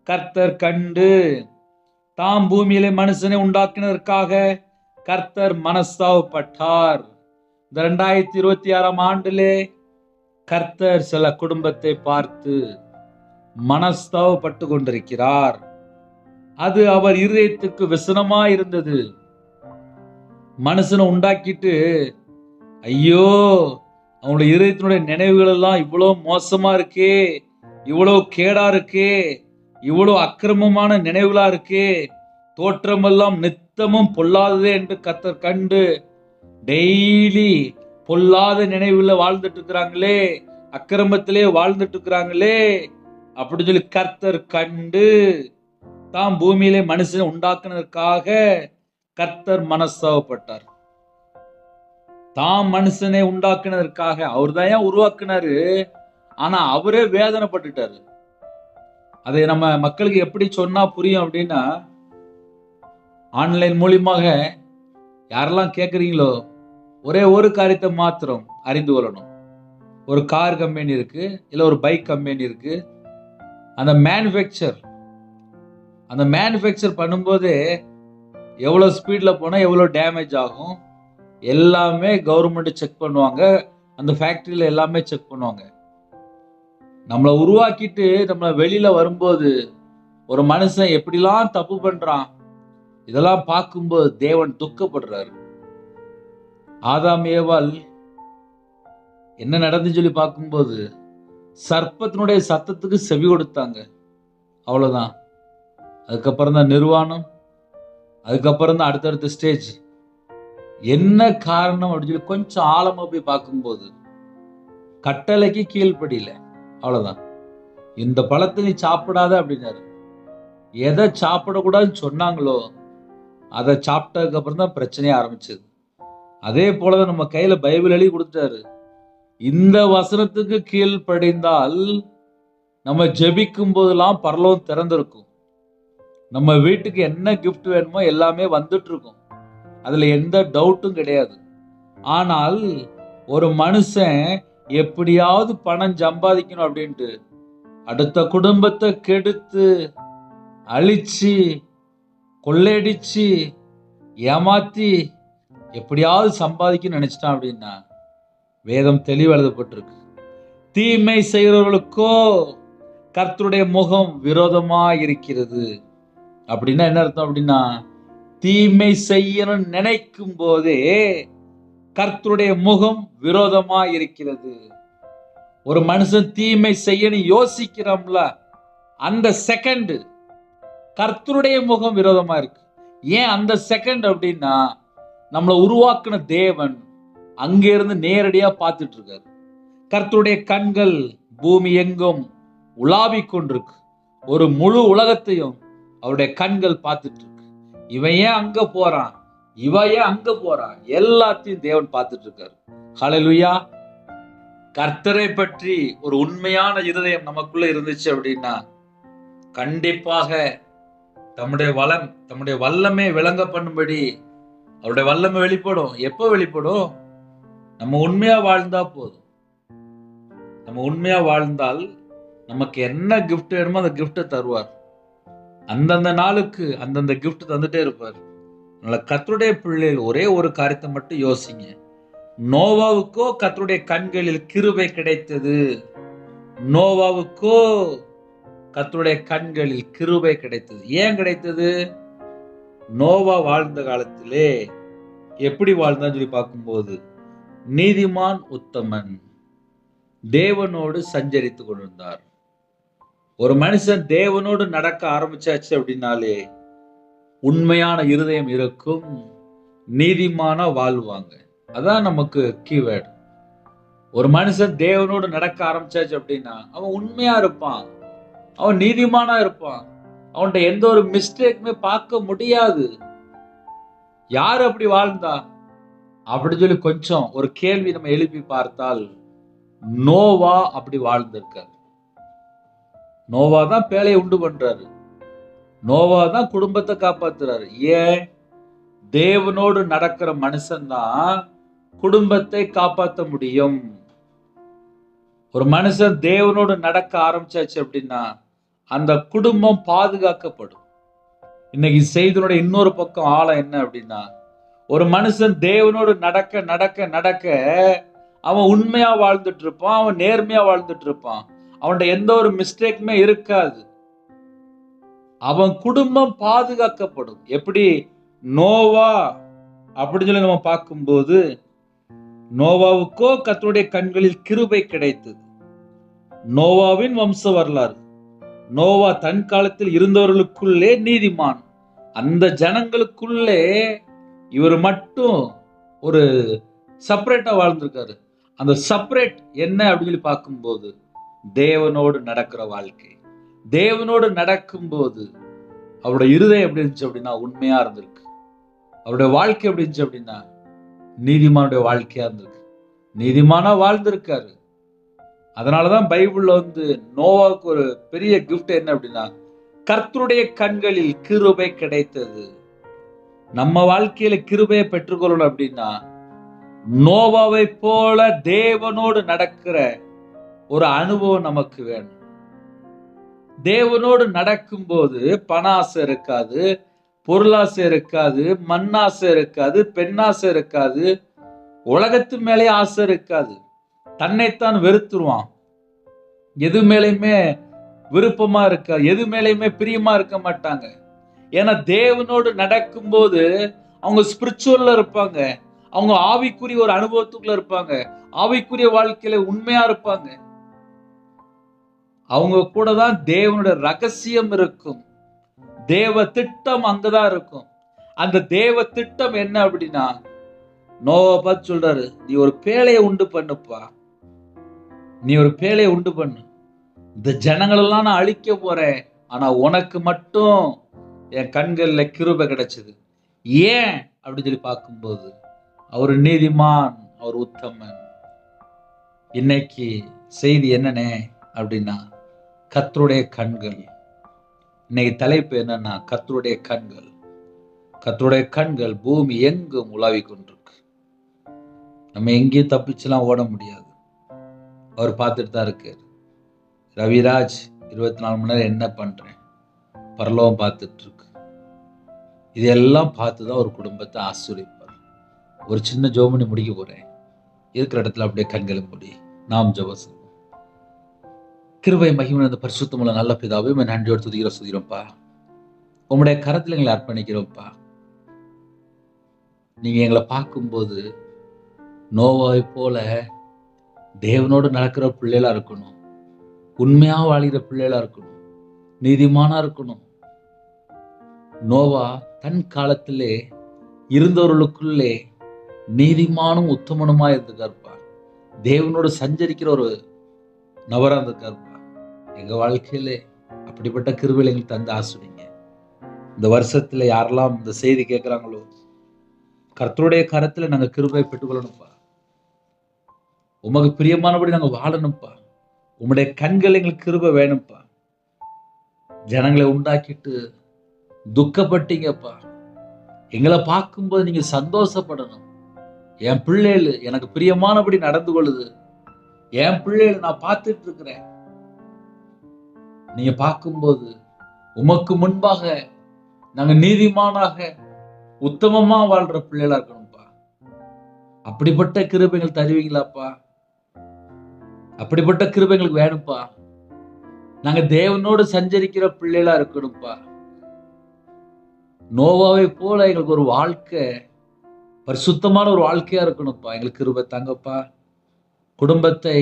கர்த்தர் கண்டு. தாம் பூமியிலே மனுஷனை உண்டாக்கினதற்காக கர்த்தர் மனஸ்தாபப்பட்டார். இந்த 2026 ஆண்டிலே கர்த்தர் சில குடும்பத்தை பார்த்து மனஸ்தாபப்பட்டு கொண்டிருக்கிறார். அது அவர் இருதயத்துக்கு விசனமா இருந்தது. மனுஷனை உண்டாக்கிட்டு ஐயோ அவனுடைய இருதயத்தினுடைய நினைவுகள் எல்லாம் இவ்வளவு மோசமா இருக்கே, இவ்வளவு கேடா இருக்கே, இவ்வளவு அக்கிரமமான நினைவுகளா இருக்கே, தோற்றமெல்லாம் நித்தமும் பொல்லாததே என்று கர்த்தர் கண்டு டெய்லி பொல்லாத நினைவுல வாழ்ந்துட்டு இருக்கிறாங்களே, அக்கிரமத்திலே வாழ்ந்துட்டு இருக்கிறாங்களே அப்படி சொல்லி கர்த்தர் கண்டு தாம் பூமியிலே மனுஷனை உண்டாக்குனதற்காக கர்த்தர் மனஸ்தாபப்பட்டார். தாம் மனுஷனை உண்டாக்குனதற்காக அவர் தான் உருவாக்குனாரு, ஆனா அவரே வேதனைப்பட்டுட்டாரு. அதை நம்ம மக்களுக்கு எப்படி சொன்னா புரியும் அப்படின்னா, ஆன்லைன் மூலியமாக யாரெல்லாம் கேட்குறீங்களோ ஒரே ஒரு காரியத்தை மாத்திரம் அறிந்து கொள்ளணும். ஒரு கார் கம்பெனி இருக்கு, இல்லை ஒரு பைக் கம்பெனி இருக்கு. அந்த மேனுஃபேக்சர் பண்ணும்போது எவ்வளோ ஸ்பீடில் போனால் எவ்வளோ டேமேஜ் ஆகும் எல்லாமே கவர்மெண்ட் செக் பண்ணுவாங்க. அந்த ஃபேக்ட்ரியில் எல்லாமே செக் பண்ணுவாங்க. நம்மளை உருவாக்கிட்டு நம்மளை வெளியில வரும்போது ஒரு மனுஷன் எப்படிலாம் தப்பு பண்றான் இதெல்லாம் பார்க்கும்போது தேவன் துக்கப்படுறாரு. ஆதாம் ஏவாள் என்ன நடந்துன்னு சொல்லி பார்க்கும்போது சர்ப்பத்தினுடைய சத்தத்துக்கு செவி கொடுத்தாங்க, அவ்வளவுதான். அதுக்கப்புறம் தான் நிர்வாணம், அதுக்கப்புறம் தான் அடுத்தடுத்த ஸ்டேஜ். என்ன காரணம் அப்படின்னு சொல்லி கொஞ்சம் ஆழமா போய் பார்க்கும்போது கட்டளைக்கு கீழ்ப்படியில, அவ்வளவுதான். இந்த பழத்தை நீ சாப்பிடாத அப்படின்னாரு. எதை சாப்பிடக்கூடாதுன்னு சொன்னாங்களோ அதை சாப்பிட்டதுக்கு அப்புறம் தான் பிரச்சனையே ஆரம்பிச்சது. அதே போலதான் நம்ம கையில பைபிள் எழுதி கொடுத்தாரு. இந்த வசனத்துக்கு கீழ்ப்படிந்தால் நம்ம ஜெபிக்கும் போதெல்லாம் பரலோகம் திறந்திருக்கும். நம்ம வீட்டுக்கு என்ன கிஃப்ட் வேணுமோ எல்லாமே வந்துட்டு இருக்கும். அதுல எந்த டவுட்டும் கிடையாது. ஆனால் ஒரு மனுஷன் எப்படியாவது பணம் சம்பாதிக்கணும் அப்படின்ட்டு அடுத்த குடும்பத்தை கெடுத்து அழிச்சு கொள்ளையடிச்சு ஏமாத்தி எப்படியாவது சம்பாதிக்கணும்னு நினைச்சிட்டான் அப்படின்னா வேதம் தெளிவு எழுதப்பட்டிருக்கு. தீமை செய்கிறவர்களுக்கோ கர்த்தருடைய முகம் விரோதமா இருக்கிறது. அப்படின்னா என்ன அர்த்தம் அப்படின்னா, தீமை செய்யணும் நினைக்கும் போதே கர்த்தருடைய முகம் விரோதமா இருக்கிறது. ஒரு மனுஷன் தீமை செய்யணும் யோசிக்கிறோம்ல, அந்த செகண்ட் கர்த்தருடைய முகம் விரோதமா இருக்கு. ஏன் அந்த செகண்ட் அப்படின்னா, நம்மளை உருவாக்குன தேவன் அங்கிருந்து நேரடியா பார்த்துட்டு இருக்காரு. கர்த்தருடைய கண்கள் பூமி எங்கும் உலாவிக் கொண்டிருக்கு. ஒரு முழு உலகத்தையும் அவருடைய கண்கள் பார்த்துட்டு இருக்கு. இவன் ஏன் அங்க போறான், இவன் ஏன் அங்க போறான், எல்லாத்தையும் தேவன் பார்த்துட்டு இருக்காரு. ஹல்லேலூயா. கர்த்தரை பற்றி ஒரு உண்மையான இருதயம் நமக்குள்ள இருந்துச்சு அப்படின்னா, கண்டிப்பாக தம்முடைய வல்லமை விளங்க பண்ணும்படி அவருடைய வல்லமை வெளிப்படும். எப்போ வெளிப்படும்? நம்ம உண்மையா வாழ்ந்தா போதும். நம்ம உண்மையா வாழ்ந்தால் நமக்கு என்ன கிஃப்ட் வேணுமோ அந்த கிஃப்டை தருவார். அந்தந்த நாளுக்கு அந்தந்த கிஃப்ட் தந்துட்டே இருப்பார். அதனால கர்த்தருடைய பிள்ளைகள் ஒரே ஒரு காரியத்தை மட்டும் யோசிங்க. நோவாவுக்கோ கர்த்தருடைய கண்களில் கிருபை கிடைத்தது. நோவாவுக்கோ கர்த்தருடைய கண்களில் கிருபை கிடைத்தது. ஏன் கிடைத்தது? நோவா வாழ்ந்த காலத்திலே எப்படி வாழ்ந்தான்னு சொல்லி பார்க்கும்போது, நீதிமான் உத்தமன், தேவனோடு சஞ்சரித்து கொண்டிருந்தார். ஒரு மனுஷன் தேவனோடு நடக்க ஆரம்பிச்சாச்சு அப்படின்னாலே உண்மையான இருதயம் இருக்கும், நீதிமானா வாழ்வாங்க. அதான் நமக்கு கீவேர்டு. ஒரு மனுஷன் தேவனோடு நடக்க ஆரம்பிச்சாச்சு அப்படின்னா அவன் உண்மையா இருப்பான், அவன் நீதிமானா இருப்பான், அவன்கிட்ட எந்த ஒரு மிஸ்டேக்குமே பார்க்க முடியாது. யார் அப்படி வாழ்ந்தா அப்படி சொல்லி கொஞ்சம் ஒரு கேள்வி நம்ம எழுப்பி பார்த்தால், நோவா அப்படி வாழ்ந்திருக்காரு. நோவா தான் பேழையை உண்டு பண்றாரு, நோவா தான் குடும்பத்தை காப்பாத்துறாரு. ஏன்? தேவனோடு நடக்கிற மனுஷன் தான் குடும்பத்தை காப்பாற்ற முடியும். ஒரு மனுஷன் தேவனோடு நடக்க ஆரம்பிச்சாச்சு அப்படின்னா அந்த குடும்பம் பாதுகாக்கப்படும். இன்னைக்கு செய்தினுடைய இன்னொரு பக்கம் ஆழம் என்ன அப்படின்னா, ஒரு மனுஷன் தேவனோடு நடக்க நடக்க நடக்க அவன் உண்மையா வாழ்ந்துட்டு இருப்பான், அவன் நேர்மையா வாழ்ந்துட்டு இருப்பான், அவன்கிட்ட எந்த ஒரு மிஸ்டேக்குமே இருக்காது. அவன் குடும்பம் பாதுகாக்கப்படும். எப்படி? நோவா அப்படின்னு சொல்லி நம்ம பார்க்கும்போது, நோவாவுக்கோ கர்த்தருடைய கண்களில் கிருபை கிடைத்தது. நோவாவின் வம்ச வரலாறு, நோவா தன் காலத்தில் இருந்தவர்களுக்குள்ளே நீதிமான். அந்த ஜனங்களுக்குள்ளே இவர் மட்டும் ஒரு செப்பரேட்டா வாழ்ந்திருக்காரு. அந்த செப்பரேட் என்ன அப்படின்னு சொல்லி பார்க்கும்போது, தேவனோடு நடக்கிற வாழ்க்கை. தேவனோடு நடக்கும்போது அவருடைய இருதயம் எப்படி இருந்துச்சு அப்படின்னா உண்மையா இருந்திருக்கு. அவருடைய வாழ்க்கை எப்படி இருந்துச்சு அப்படின்னா நீதிமானுடைய வாழ்க்கையா இருந்திருக்கு. நீதிமானா வாழ்ந்திருக்காரு. அதனாலதான் பைபிள்ல நோவாவுக்கு ஒரு பெரிய கிஃப்ட் என்ன அப்படின்னா, கர்த்தருடைய கண்களில் கிருபை கிடைத்தது. நம்ம வாழ்க்கையில கிருபையை பெற்றுக்கொள்ளணும் அப்படின்னா, நோவாவை போல தேவனோடு நடக்கிற ஒரு அனுபவம் நமக்கு வேணும். தேவனோடு நடக்கும்போது பண ஆசை இருக்காது, பொருளாசை இருக்காது, மண்ணாசை இருக்காது, பெண்ணாசை இருக்காது, உலகத்து மேலே ஆசை இருக்காது. தன்னைத்தான் வெறுத்துருவான். எது மேலையுமே விருப்பமா இருக்காது, எது மேலையுமே பிரியமா இருக்க மாட்டாங்க. ஏன்னா தேவனோடு நடக்கும்போது அவங்க ஸ்பிரிச்சுவல்ல இருப்பாங்க, அவங்க ஆவிக்குரிய ஒரு அனுபவத்துக்குள்ள இருப்பாங்க, ஆவிக்குரிய வாழ்க்கையில உண்மையா இருப்பாங்க. அவங்க கூட தான் தேவனுடைய ரகசியம் இருக்கும், தேவ திட்டம் அங்கதான் இருக்கும். அந்த தேவ திட்டம் என்ன அப்படின்னா, நோவா பார்த்து சொல்றாரு, நீ ஒரு பேழையை உண்டு பண்ணுப்பா, நீ ஒரு பேழையை உண்டு பண்ணு, இந்த ஜனங்களெல்லாம் நான் அழிக்க போறேன், ஆனா உனக்கு மட்டும் என் கண்கள்ல கிருபை கிடைச்சது. ஏன் அப்படின்னு சொல்லி பார்க்கும்போது அவர் நீதிமான், அவர் உத்தமன். இன்னைக்கு செய்தி என்னன்னே அப்படின்னா, கர்த்தருடைய கண்கள். இன்னைக்கு தலைப்பு என்னன்னா, கர்த்தருடைய கண்கள். கர்த்தருடைய கண்கள் பூமி எங்கும் உலாவிக் கொண்டிருக்கு. நம்ம எங்கேயும் தப்பிச்சுலாம் ஓட முடியாது. அவர் பார்த்துட்டு தான் இருக்காரு. ரவிராஜ் 24 மணி நேரம் என்ன பண்றேன், பரலோகம் பார்த்துட்டு இருக்கு. இதெல்லாம் பார்த்துதான் ஒரு குடும்பத்தை ஆசீர்வதிப்பார். ஒரு சின்ன ஜெபம் முடிக்க போறேன். இருக்கிற இடத்துல அப்படியே கண்களை மூடி நாம் ஜெபம் செய்வோம். கிருபை மகிமை அந்த பரிசுத்தமுள்ள நல்ல பிதாவே, நன்றியோடு துதிக்கிறோம்ப்பா. உம்முடைய கரத்துல எங்களை அர்ப்பணிக்கிறோம்ப்பா. நீங்க எங்களை பார்க்கும்போது நோவாவை போல தேவனோடு நடக்கிற பிள்ளைகளா இருக்கணும், உண்மையா வாழ்கிற பிள்ளைகளா இருக்கணும், நீதிமானா இருக்கணும். நோவா தன் காலத்திலே இருந்தவர்களுக்குள்ளே நீதிமானும் உத்தமனுமா இருந்திருக்காருப்பா. தேவனோடு சஞ்சரிக்கிற ஒரு நபரா இருந்திருக்காருப்பா. எங்க வாழ்க்கையிலே அப்படிப்பட்ட கிருபைகளை எங்களுக்கு தந்து ஆசிரியங்க. இந்த வருஷத்துல யாரெல்லாம் இந்த செய்தி கேட்கிறாங்களோ, கர்த்தருடைய கரத்துல நாங்க கிருபை பெற்றுக்கொள்ளணும்ப்பா. உமக்கு பிரியமானபடி நாங்க வாழணும்ப்பா. உம்முடைய கண்கள் எங்களுக்கு கிருபை வேணும்ப்பா. ஜனங்களை உண்டாக்கிட்டு துக்கப்பட்டீங்கப்பா. எங்களை பார்க்கும்போது நீங்க சந்தோஷப்படணும். என் பிள்ளைகள் எனக்கு பிரியமானபடி நடந்து கொள்ளுது, என் பிள்ளைகள் நான் பார்த்துட்டு இருக்கிறேன். நீங்க பார்க்கும்போது உமக்கு முன்பாக நாங்க நீதிமானாக உத்தமமா வாழ்ற பிள்ளைகளா இருக்கணும்ப்பா. அப்படிப்பட்ட கிருபைகள் தருவீங்களாப்பா? அப்படிப்பட்ட கிருபைகளுக்கு வேணும்ப்பா. நாங்க தேவனோடு சஞ்சரிக்கிற பிள்ளைகளா இருக்கணும்ப்பா. நோவாவை போல எங்களுக்கு ஒரு வாழ்க்கை, பரிசுத்தமான ஒரு வாழ்க்கையா இருக்கணும்ப்பா. எங்களுக்கு கிருபை தாங்கப்பா. குடும்பத்தை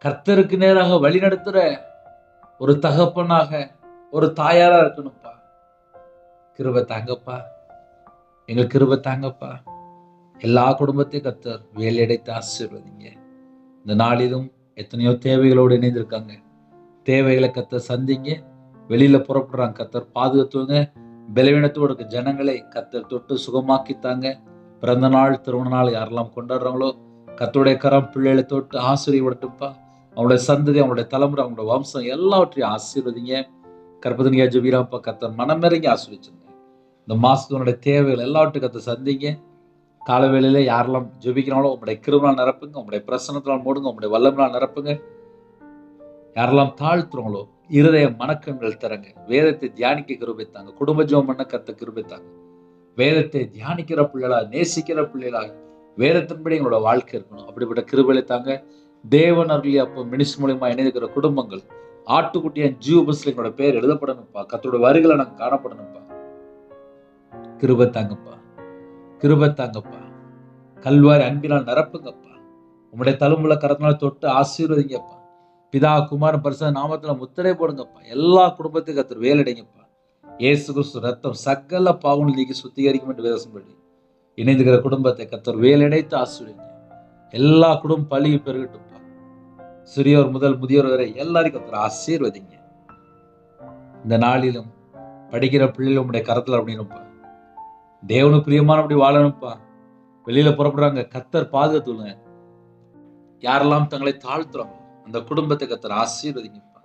கர்த்தருக்கு நேராக வழிநடத்துற ஒரு தகப்பனாக, ஒரு தாயாரா இருக்கணும்ப்பா. கிருபை தாங்கப்பா. எங்களுக்கு கிருபை தாங்கப்பா. எல்லா குடும்பத்தையும் கர்த்தர் வேலையடைத்து ஆசீர்வதிங்க. இந்த நாளிலும் எத்தனையோ தேவைகளோடு இணைந்திருக்காங்க. தேவைகளை கர்த்தர் சந்திங்க. வெளியில புறப்படுறாங்க, கர்த்தர் பாதுகாத்துவங்க. பலவீனத்தோடு இருக்க ஜனங்களை கர்த்தர் தொட்டு சுகமாக்கித்தாங்க. பிறந்த நாள், திருமண நாள் யாரெல்லாம் கொண்டாடுறாங்களோ கர்த்தருடைய கரம் பிள்ளைகளை தொட்டு ஆசீர்வதிப்பா. அவங்களுடைய சந்ததி, அவங்களுடைய தலைமுறை, அவங்களுடைய வம்சம் எல்லாவற்றையும் ஆசீர்வதிங்க. கர்ப்பதனியா ஜெபிராப்பா, கர்த்தர் மனமிறங்கி ஆசீர்வதிச்சுங்க. இந்த மாசத்தினுடைய தேவைகள் எல்லாவற்றையும் கர்த்தர் சந்திங்க. காலவேளையில யாரெல்லாம் ஜெபிக்கிறாங்களோ உங்களுடைய கிருபையால் நிரப்புங்க, உங்களுடைய பிரசன்னத்தினால் மூடுங்க, உங்களுடைய வல்லமையால் நிரப்புங்க. யாரெல்லாம் தாழ்த்துறவங்களோ இருதய மனக்கண்கள் தரங்க. வேதத்தை தியானிக்க கிருபை தாங்க. குடும்ப ஜெபம் பண்ண கர்த்தர் கிருபை தாங்க. வேதத்தை தியானிக்கிற பிள்ளைகளா, நேசிக்கிற பிள்ளைகளா, வேதத்தின்படி எங்களோட வாழ்க்கை இருக்கணும். அப்படிப்பட்ட கிருபையை தாங்க. தேவன் அருளி அப்போ மினிஸ் மூலியமா இணைந்திருக்கிற குடும்பங்கள் ஆட்டுக்குட்டியான் ஜீவ பஸ்ல எங்களோட பேர் எழுதப்படணும்ப்பா. கர்த்தருடைய வருகையில நாங்க காணப்படணும்ப்பா. கிருபை தாங்கப்பா. கிருபை தாங்கப்பா. கல்வாரி அன்பினால் நிரப்புங்கப்பா. உங்களுடைய தழும்புல கரத்தினால தொட்டு ஆசீர்வதிங்கப்பா. பிதா குமாரன் பரிசுத்த நாமத்துல முத்திரை போடுங்கப்பா. எல்லா குடும்பத்தையும் கர்த்தர் வேலடைங்கப்பா. இயேசு கிறிஸ்து ரத்தம் சகல பாவங்கள் நீக்கி சுத்திகரிக்கும் என்று வேதம் படி இணைந்துகிற குடும்பத்தை கர்த்தர் வேலடைத்து ஆசீர்வதிங்க. எல்லா குடும்பம் பழகி பெருகட்டும்ப்பா. சிறியோர் முதல் முதியோர் வரை எல்லாரையும் கர்த்தர் ஆசீர்வதிங்க. இந்த நாளிலும் படிக்கிற பிள்ளைகள் உங்களுடைய கரத்துல அப்படின்னுப்பா. தேவனு பிரியமானபடி வாழணும்ப்பா. வெளியில புறப்படுறாங்க, கர்த்தர் பாதுகாத்துங்க. யாரெல்லாம் தங்களை தாழ்த்துறாங்க அந்த குடும்பத்தை கர்த்தர் ஆசீர்வதிங்கப்பா.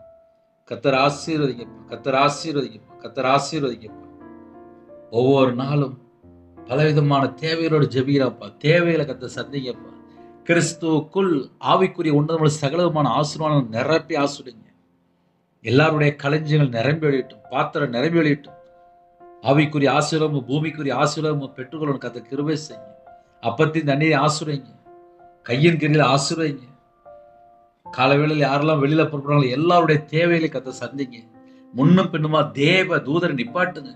கர்த்தர் ஆசீர்வதிங்கப்பா. கர்த்தர் ஆசீர்வதிங்கப்பா. கர்த்தர் ஆசீர்வதிங்கப்பா. ஒவ்வொரு நாளும் பலவிதமான தேவைகளோடு ஜெபிக்கிறாப்பா. தேவைகளை கர்த்தர் சந்திங்கப்பா. கிறிஸ்துவுக்குள் ஆவிக்குரிய உன்னதமான சகலமான ஆசீர்வாதம் நிரப்பி ஆசீர்வதிங்க. எல்லாருடைய களஞ்சியங்கள் நிரம்பி வெளியிட்டும், பாத்திரம் நிரம்பி வெளியிட்டும். ஆவிக்குரிய ஆசீர்வாதமும் பூமிக்குரிய ஆசீர்வாதமும் பெற்றுக்கொள்ளணும் கர்த்தர் கிருபை செய்யுங்க. அப்பத்தின் தண்ணீரை ஆசீர்வதிங்க. கையின் கீழில் ஆசீர்வதிங்க. காலவேளையில் யாரெல்லாம் வெளியில புறப்படுறாங்களோ எல்லாருடைய தேவைகளை கர்த்தர் சந்திங்க. முன்னும் பின்னுமா தேவ தூதரை நிப்பாட்டுங்க.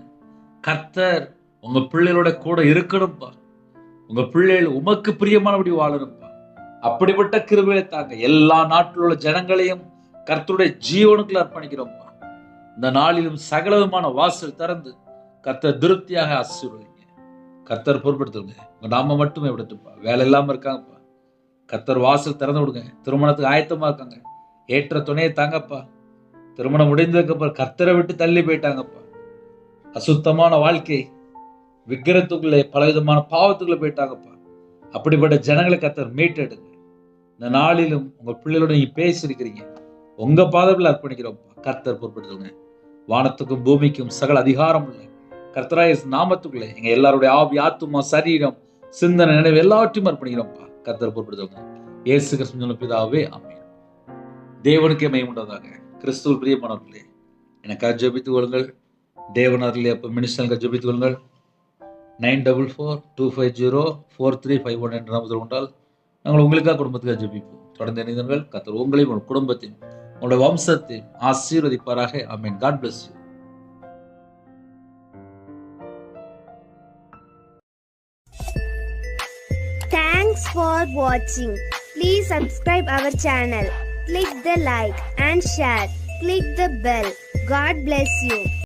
கர்த்தர் உங்க பிள்ளைகளோட கூட இருக்கணும்ப்பா. உங்க பிள்ளைகள் உமக்கு பிரியமானபடி வாழணும்ப்பா. அப்படிப்பட்ட கிருபையை தாங்க. எல்லா நாட்டில் உள்ள ஜனங்களையும் கர்த்தருடைய ஜீவனுக்குள்ள அர்ப்பணிக்கிறோம்ப்பா. இந்த நாளிலும் சகலவிதமான வாசல் திறந்து கர்த்தர் திருப்தியாக ஆசீர்வதிங்க. கர்த்தர் பொறுப்படுத்துங்க. உங்க நாம மட்டுமே விடுத்துப்பா. வேலை இல்லாம இருக்காங்கப்பா, கர்த்தர் வாசல் திறந்து விடுங்க. திருமணத்துக்கு ஆயத்தமா இருக்காங்க, ஏற்ற துணையை தாங்கப்பா. திருமணம் முடிந்ததுக்கு அப்புறம் கர்த்தரை விட்டு தள்ளி போயிட்டாங்கப்பா. அசுத்தமான வாழ்க்கை, விக்கிரத்துக்குள்ளே பலவிதமான பாவத்துக்குள்ள போயிட்டாங்கப்பா. அப்படிப்பட்ட ஜனங்களை கர்த்தர் மீட்டெடுங்க. இந்த நாளிலும் உங்க பிள்ளைகளோட நீங்க பேசியிருக்கிறீங்க, உங்க பாதத்தில் அர்ப்பணிக்கிறோம்ப்பா. கர்த்தர் பொறுப்படுத்துங்க. வானத்துக்கும் பூமிக்கும் சகல அதிகாரம் உள்ள கர்த்தராய நாமத்துக்குள்ளே எங்க எல்லாருடைய ஆவி, ஆத்துமா, சரீரம், சிந்தனை, நினைவு எல்லாவற்றையும் அர்ப்பணிக்கிறோம்ப்பா. கர்த்தர் பொறுப்படுத்துங்க. இயேசு கிறிஸ்து பிதாவே ஆமென். தேவனுக்கே மகிமை உண்டாவதாக. கிறிஸ்துவில் பிரியமானவர்களே, எனக்காக ஜெபித்துக் கொள்ளுங்கள். தேவனர்களே அப்போ மினிஸ்டர்கள் ஜெபித்துக் கொள்ளுங்கள். 9442504351 என்ற நாமத்தில் கொண்டால் நாங்கள் உங்களுக்காக குடும்பத்துக்காக ஜெபிப்போம். தொடர்ந்து இணைந்தீர்கள். கர்த்தர் உங்களையும் உங்கள் குடும்பத்தையும் உங்களுடைய வம்சத்தையும் ஆசீர்வதிப்பாராக. Amen. God bless you. for watching. Please subscribe our channel. Click the like and share. Click the bell. God bless you.